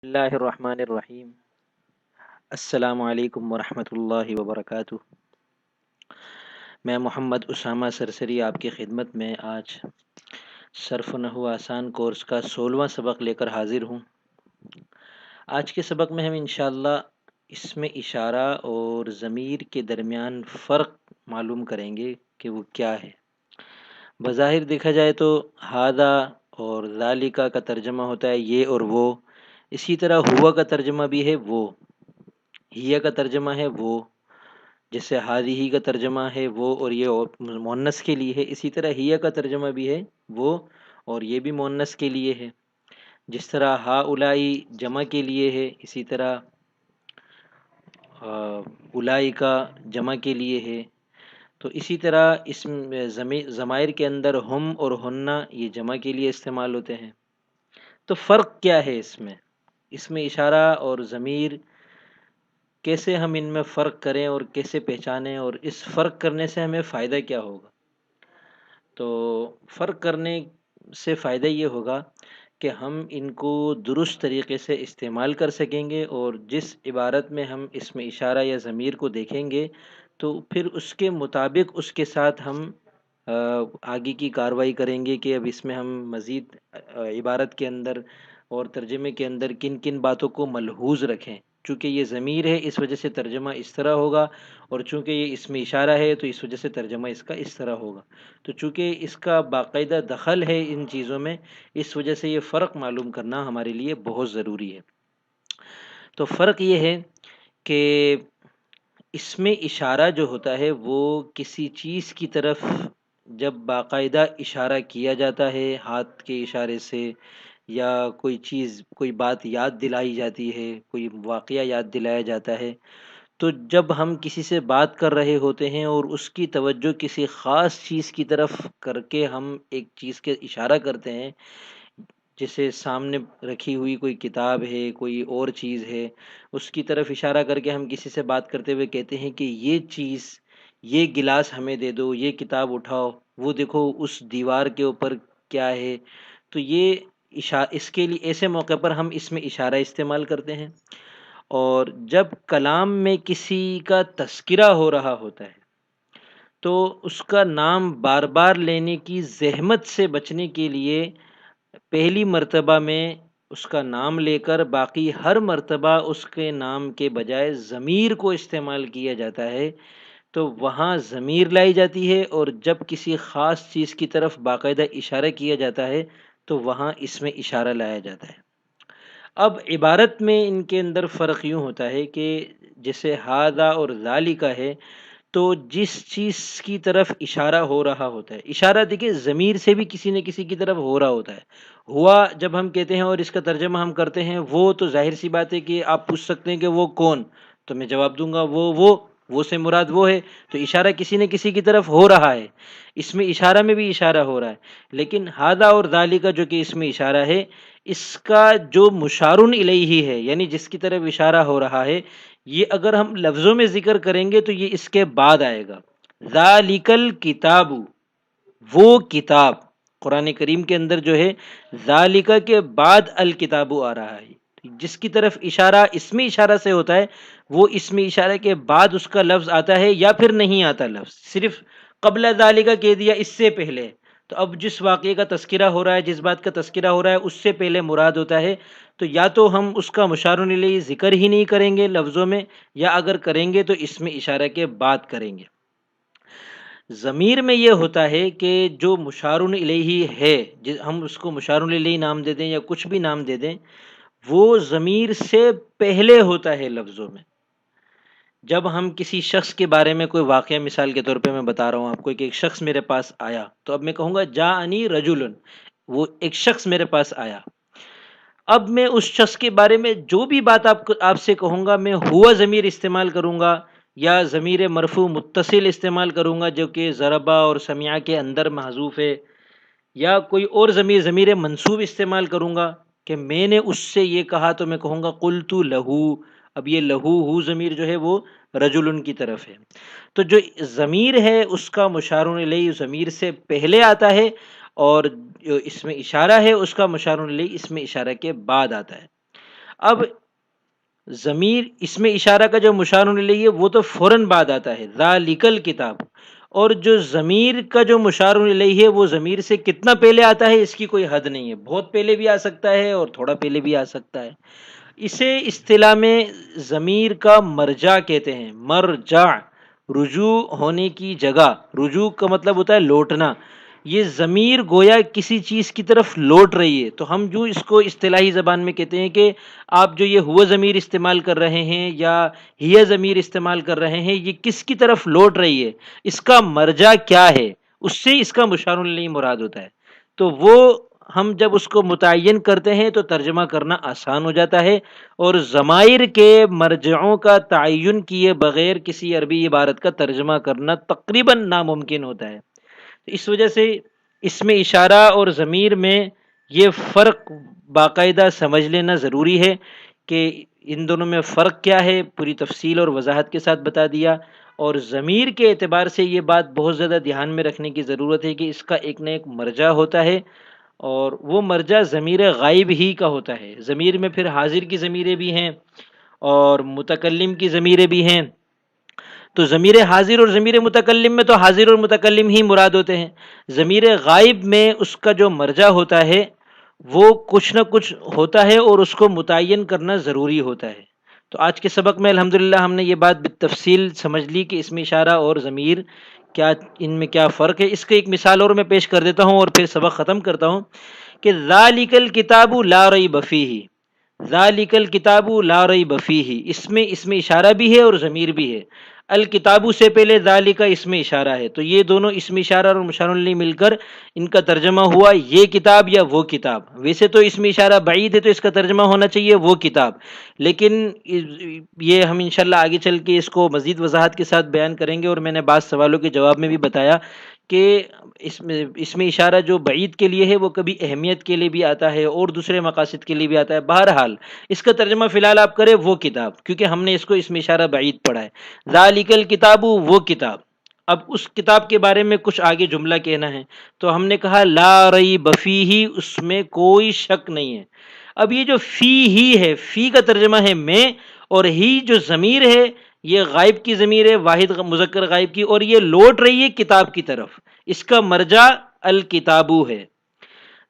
اللہ الرحمن الرحیم۔ السلام علیکم ورحمۃ اللہ وبرکاتہ۔ میں محمد اسامہ سرسری آپ کی خدمت میں آج صرف نحو آسان کورس کا 16واں سبق لے کر حاضر ہوں۔ آج کے سبق میں ہم انشاءاللہ اس میں اشارہ اور ضمیر کے درمیان فرق معلوم کریں گے کہ وہ کیا ہے۔ بظاہر دیکھا جائے تو ہادہ اور ذالکا کا ترجمہ ہوتا ہے یہ اور وہ، اسی طرح ہوا کا ترجمہ بھی ہے وہ، ہیا کا ترجمہ ہے وہ، جیسے ہادی کا ترجمہ ہے وہ اور یہ مؤنث کے لیے ہے، اسی طرح ہیا کا ترجمہ بھی ہے وہ اور یہ بھی مؤنث کے لیے ہے۔ جس طرح ہا اولائی جمع کے لیے ہے، اسی طرح اولائی کا جمع کے لیے ہے۔ تو اسی طرح اسم ضمائر کے اندر ہم اور ہنہ یہ جمع کے لیے استعمال ہوتے ہیں۔ تو فرق کیا ہے اس میں اشارہ اور ضمیر کیسے ہم ان میں فرق کریں اور کیسے پہچانیں، اور اس فرق کرنے سے ہمیں فائدہ کیا ہوگا؟ تو فرق کرنے سے فائدہ یہ ہوگا کہ ہم ان کو درست طریقے سے استعمال کر سکیں گے، اور جس عبارت میں ہم اس میں اشارہ یا ضمیر کو دیکھیں گے تو پھر اس کے مطابق اس کے ساتھ ہم آگے کی کارروائی کریں گے کہ اب اس میں ہم مزید عبارت کے اندر اور ترجمے کے اندر کن کن باتوں کو ملحوظ رکھیں۔ چونکہ یہ ضمیر ہے اس وجہ سے ترجمہ اس طرح ہوگا، اور چونکہ یہ اس میں اشارہ ہے تو اس وجہ سے ترجمہ اس کا اس طرح ہوگا۔ تو چونکہ اس کا باقاعدہ دخل ہے ان چیزوں میں، اس وجہ سے یہ فرق معلوم کرنا ہمارے لیے بہت ضروری ہے۔ تو فرق یہ ہے کہ اس میں اشارہ جو ہوتا ہے وہ کسی چیز کی طرف جب باقاعدہ اشارہ کیا جاتا ہے ہاتھ کے اشارے سے، یا کوئی چیز کوئی بات یاد دلائی جاتی ہے، کوئی واقعہ یاد دلایا جاتا ہے، تو جب ہم کسی سے بات کر رہے ہوتے ہیں اور اس کی توجہ کسی خاص چیز کی طرف کر کے ہم ایک چیز کے اشارہ کرتے ہیں، جیسے سامنے رکھی ہوئی کوئی کتاب ہے، کوئی اور چیز ہے، اس کی طرف اشارہ کر کے ہم کسی سے بات کرتے ہوئے کہتے ہیں کہ یہ چیز، یہ گلاس ہمیں دے دو، یہ کتاب اٹھاؤ، وہ دیکھو اس دیوار کے اوپر کیا ہے۔ تو یہ اس کے لیے ایسے موقع پر ہم اس میں اشارہ استعمال کرتے ہیں۔ اور جب کلام میں کسی کا تذکرہ ہو رہا ہوتا ہے تو اس کا نام بار بار لینے کی زحمت سے بچنے کے لیے پہلی مرتبہ میں اس کا نام لے کر باقی ہر مرتبہ اس کے نام کے بجائے ضمیر کو استعمال کیا جاتا ہے، تو وہاں ضمیر لائی جاتی ہے، اور جب کسی خاص چیز کی طرف باقاعدہ اشارہ کیا جاتا ہے تو وہاں اس میں اشارہ لایا جاتا ہے۔ اب عبارت میں ان کے اندر فرق یوں ہوتا ہے کہ جیسے ہادہ اور ذالکا ہے، تو جس چیز کی طرف اشارہ ہو رہا ہوتا ہے، اشارہ دیکھیں ضمیر سے بھی کسی نہ کسی کی طرف ہو رہا ہوتا ہے۔ ہوا جب ہم کہتے ہیں اور اس کا ترجمہ ہم کرتے ہیں وہ، تو ظاہر سی بات ہے کہ آپ پوچھ سکتے ہیں کہ وہ کون، تو میں جواب دوں گا وہ سے مراد وہ ہے، تو اشارہ کسی نہ کسی کی طرف ہو رہا ہے، اس میں اشارہ میں بھی اشارہ ہو رہا ہے۔ لیکن ہادہ اور ذالکا جو کہ اس میں اشارہ ہے، اس کا جو مشارن الیہ ہے، یعنی جس کی طرف اشارہ ہو رہا ہے، یہ اگر ہم لفظوں میں ذکر کریں گے تو یہ اس کے بعد آئے گا۔ ذالک الکتاب، وہ کتاب، قرآن کریم کے اندر جو ہے ذالکہ کے بعد الکتاب آ رہا ہے، جس کی طرف اشارہ اس میں اشارہ سے ہوتا ہے وہ اس میں اشارہ کے بعد اس کا لفظ آتا ہے یا پھر نہیں آتا لفظ، صرف قبل ذالکہ کہہ دیا اس سے پہلے۔ تو اب جس واقعے کا تذکرہ ہو رہا ہے، جس بات کا تذکرہ ہو رہا ہے، اس سے پہلے مراد ہوتا ہے، تو یا تو ہم اس کا مشار الیہ ذکر ہی نہیں کریں گے لفظوں میں، یا اگر کریں گے تو اس میں اشارہ کے بعد کریں گے۔ ضمیر میں یہ ہوتا ہے کہ جو مشار الیہ ہے، ہم اس کو مشار الیہ نام دے دیں یا کچھ بھی نام دے دیں، وہ ضمیر سے پہلے ہوتا ہے لفظوں میں۔ جب ہم کسی شخص کے بارے میں کوئی واقعہ، مثال کے طور پہ میں بتا رہا ہوں آپ کو کہ ایک شخص میرے پاس آیا، تو اب میں کہوں گا جاءنی رجل، وہ ایک شخص میرے پاس آیا۔ اب میں اس شخص کے بارے میں جو بھی بات آپ سے کہوں گا، میں ہوا ضمیر استعمال کروں گا یا ضمیر مرفوع متصل استعمال کروں گا جو کہ ضربہ اور سمعہ کے اندر محذوف ہے، یا کوئی اور ضمیر منصوب استعمال کروں گا کہ میں نے اس سے یہ کہا، تو میں کہوں گا قلت لہو۔ اب یہ لہو ہو ضمیر جو ہے وہ رجل کی طرف ہے۔ تو جو ضمیر ہے اس کا مشار الیہ ضمیر سے پہلے آتا ہے، اور جو اس میں اشارہ ہے اس کا مشار الیہ اس میں اشارہ کے بعد آتا ہے۔ اب ضمیر اس میں اشارہ کا جو مشار الیہ ہے وہ تو فوراً بعد آتا ہے، ذالک الکتاب، اور جو ضمیر کا جو مشار الیہ ہے وہ ضمیر سے کتنا پہلے آتا ہے اس کی کوئی حد نہیں ہے، بہت پہلے بھی آ سکتا ہے اور تھوڑا پہلے بھی آ سکتا ہے۔ اسے اصطلاح میں ضمیر کا مرجع کہتے ہیں، مرجع، رجوع ہونے کی جگہ، رجوع کا مطلب ہوتا ہے لوٹنا، یہ ضمیر گویا کسی چیز کی طرف لوٹ رہی ہے، تو ہم جو اس کو اصطلاحی زبان میں کہتے ہیں کہ آپ جو یہ ہوا ضمیر استعمال کر رہے ہیں یا ہی ضمیر استعمال کر رہے ہیں، یہ کس کی طرف لوٹ رہی ہے، اس کا مرجع کیا ہے، اس سے اس کا مشار الیہ مراد ہوتا ہے۔ تو وہ ہم جب اس کو متعین کرتے ہیں تو ترجمہ کرنا آسان ہو جاتا ہے، اور ضمائر کے مرجعوں کا تعین کیے بغیر کسی عربی عبارت کا ترجمہ کرنا تقریباً ناممکن ہوتا ہے۔ اس وجہ سے اس میں اشارہ اور ضمیر میں یہ فرق باقاعدہ سمجھ لینا ضروری ہے کہ ان دونوں میں فرق کیا ہے، پوری تفصیل اور وضاحت کے ساتھ بتا دیا۔ اور ضمیر کے اعتبار سے یہ بات بہت زیادہ دھیان میں رکھنے کی ضرورت ہے کہ اس کا ایک نہ ایک مرجع ہوتا ہے، اور وہ مرجع ضمیر غائب ہی کا ہوتا ہے۔ ضمیر میں پھر حاضر کی ضمیریں بھی ہیں اور متکلم کی ضمیریں بھی ہیں، تو ضمیر حاضر اور ضمیر متکلم میں تو حاضر اور متکلم ہی مراد ہوتے ہیں، ضمیر غائب میں اس کا جو مرجع ہوتا ہے وہ کچھ نہ کچھ ہوتا ہے اور اس کو متعین کرنا ضروری ہوتا ہے۔ تو آج کے سبق میں الحمدللہ ہم نے یہ بات بالتفصیل سمجھ لی کہ اسم اشارہ اور ضمیر کیا، ان میں کیا فرق ہے۔ اس کی ایک مثال اور میں پیش کر دیتا ہوں اور پھر سبق ختم کرتا ہوں کہ ذالک الکتاب لا ریب فیہ، ذالک الکتاب لا ریب فیہ، اس میں اسم اشارہ بھی ہے اور ضمیر بھی ہے۔ الکتابو سے پہلے ذالک اسم اشارہ ہے، تو یہ دونوں اسم اشارہ اور مشار الیہ مل کر ان کا ترجمہ ہوا یہ کتاب یا وہ کتاب۔ ویسے تو اسم اشارہ بعید ہے تو اس کا ترجمہ ہونا چاہیے وہ کتاب، لیکن یہ ہم انشاءاللہ آگے چل کے اس کو مزید وضاحت کے ساتھ بیان کریں گے، اور میں نے بعض سوالوں کے جواب میں بھی بتایا کہ اسم اشارہ جو بعید کے لیے ہے وہ کبھی اہمیت کے لیے بھی آتا ہے اور دوسرے مقاصد کے لیے بھی آتا ہے۔ بہرحال اس کا ترجمہ فی الحال آپ کریں وہ کتاب، کیونکہ ہم نے اس کو اسم اشارہ بعید پڑھا ہے۔ ذالک الکتاب وہ کتاب، اب اس کتاب کے بارے میں کچھ آگے جملہ کہنا ہے، تو ہم نے کہا لا ریب فیہ، اس میں کوئی شک نہیں ہے۔ اب یہ جو فی ہی ہے، فی کا ترجمہ ہے میں، اور ہی جو ضمیر ہے یہ غائب کی ضمیر ہے، واحد مذکر غائب کی، اور یہ لوٹ رہی ہے کتاب کی طرف، اس کا مرجع الکتابو ہے،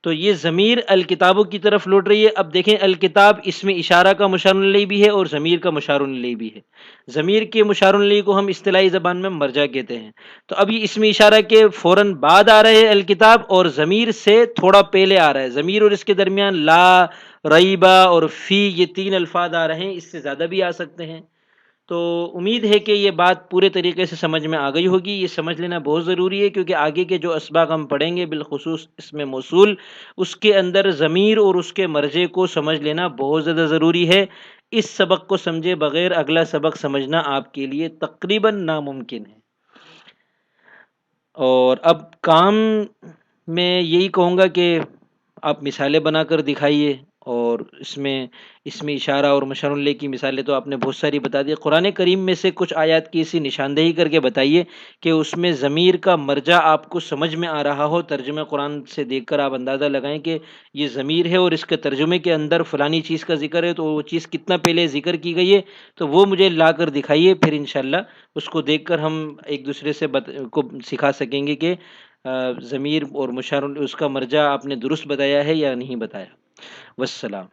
تو یہ ضمیر الکتابو کی طرف لوٹ رہی ہے۔ اب دیکھیں الکتاب اسم اشارہ کا مشار الیہ بھی ہے اور ضمیر کا مشار الیہ بھی ہے۔ ضمیر کے مشار الیہ کو ہم اصطلاحی زبان میں مرجع کہتے ہیں، تو اب یہ اسم اشارہ کے فوراً بعد آ رہے ہیں الکتاب، اور ضمیر سے تھوڑا پہلے آ رہا ہے، ضمیر اور اس کے درمیان لا، ریبہ اور فی، یہ تین الفاظ آ رہے ہیں، اس سے زیادہ بھی آ سکتے ہیں۔ تو امید ہے کہ یہ بات پورے طریقے سے سمجھ میں آ گئی ہوگی، یہ سمجھ لینا بہت ضروری ہے کیونکہ آگے کے جو اسباق ہم پڑھیں گے بالخصوص اسم موصول، اس کے اندر ضمیر اور اس کے مرجع کو سمجھ لینا بہت زیادہ ضروری ہے۔ اس سبق کو سمجھے بغیر اگلا سبق سمجھنا آپ کے لیے تقریباً ناممکن ہے۔ اور اب کام میں یہی کہوں گا کہ آپ مثالیں بنا کر دکھائیے، اور اس میں اسم اشارہ اور مشار الیہ کی مثالیں تو آپ نے بہت ساری بتا دی، قرآن کریم میں سے کچھ آیات کی اسی نشاندہی کر کے بتائیے کہ اس میں ضمیر کا مرجع آپ کو سمجھ میں آ رہا ہو، ترجمہ قرآن سے دیکھ کر آپ اندازہ لگائیں کہ یہ ضمیر ہے اور اس کے ترجمے کے اندر فلانی چیز کا ذکر ہے، تو وہ چیز کتنا پہلے ذکر کی گئی ہے، تو وہ مجھے لا کر دکھائیے، پھر انشاءاللہ اس کو دیکھ کر ہم ایک دوسرے سے کو سکھا سکیں گے کہ ضمیر اور مشار اس کا مرجع آپ نے درست بتایا ہے یا نہیں بتایا۔ والسلام۔